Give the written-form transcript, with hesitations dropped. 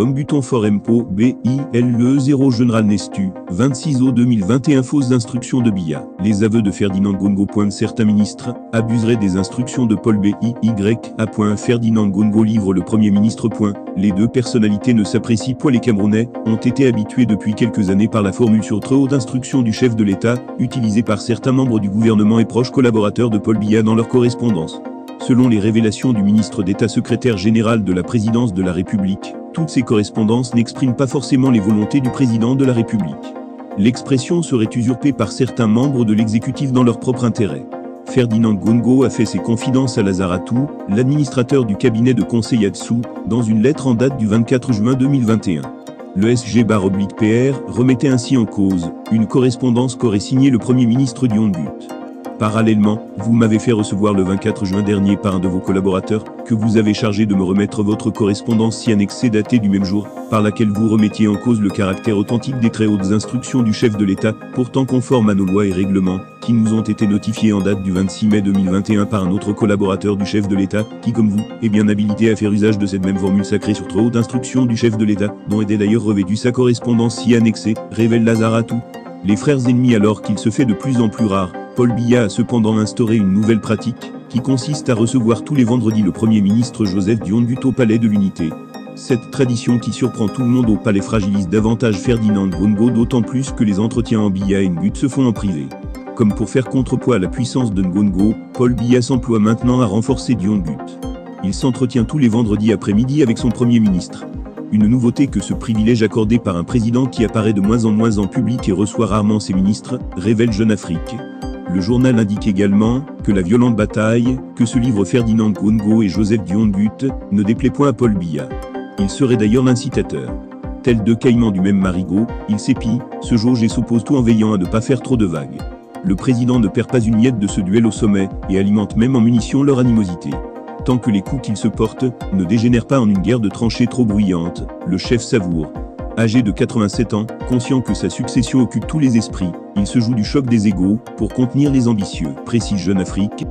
Homme buton fort Empo, BILE 0 General Nestu, 26 au 2021 fausses instructions de Biya. Les aveux de Ferdinand Ngongo. Certains ministres abuseraient des instructions de Paul BIYA. Ferdinand Ngongo livre le Premier ministre. Les deux personnalités ne s'apprécient point. Les Camerounais ont été habitués depuis quelques années par la formule sur très haute instruction du chef de l'État, utilisée par certains membres du gouvernement et proches collaborateurs de Paul Biya dans leur correspondance. Selon les révélations du ministre d'État secrétaire général de la présidence de la République, toutes ces correspondances n'expriment pas forcément les volontés du président de la République. L'expression serait usurpée par certains membres de l'exécutif dans leur propre intérêt. Ferdinand Ngongo a fait ses confidences à Lazaratou, l'administrateur du cabinet de conseil Atsou, dans une lettre en date du 24 juin 2021. Le SG-PR remettait ainsi en cause une correspondance qu'aurait signée le Premier ministre Dion But. Parallèlement, vous m'avez fait recevoir le 24 juin dernier par un de vos collaborateurs, que vous avez chargé de me remettre votre correspondance si annexée datée du même jour, par laquelle vous remettiez en cause le caractère authentique des très hautes instructions du chef de l'État, pourtant conformes à nos lois et règlements, qui nous ont été notifiés en date du 26 mai 2021 par un autre collaborateur du chef de l'État, qui comme vous, est bien habilité à faire usage de cette même formule sacrée sur très haute instruction du chef de l'État, dont était d'ailleurs revêtue sa correspondance si annexée, révèle Lazaratou. Les frères ennemis alors qu'il se fait de plus en plus rare, Paul Biya a cependant instauré une nouvelle pratique, qui consiste à recevoir tous les vendredis le Premier ministre Joseph Dion But au Palais de l'Unité. Cette tradition qui surprend tout le monde au palais fragilise davantage Ferdinand Ngongo, d'autant plus que les entretiens en Biya et Ngut se font en privé. Comme pour faire contrepoids à la puissance de Ngongo, Paul Biya s'emploie maintenant à renforcer Dion But. Il s'entretient tous les vendredis après-midi avec son Premier ministre. Une nouveauté que ce privilège accordé par un président qui apparaît de moins en moins en public et reçoit rarement ses ministres, révèle Jeune Afrique. Le journal indique également que la violente bataille que se livrent Ferdinand Ngongo et Joseph Dion But ne déplaît point à Paul Biya. Il serait d'ailleurs l'incitateur. Tels deux caïmans du même marigot, ils s'épient, se jaugent et s'opposent tout en veillant à ne pas faire trop de vagues. Le président ne perd pas une miette de ce duel au sommet et alimente même en munitions leur animosité. Tant que les coups qu'ils se portent ne dégénèrent pas en une guerre de tranchées trop bruyante, le chef savoure. Âgé de 87 ans, conscient que sa succession occupe tous les esprits, il se joue du choc des égaux pour contenir les ambitieux, précise Jeune Afrique.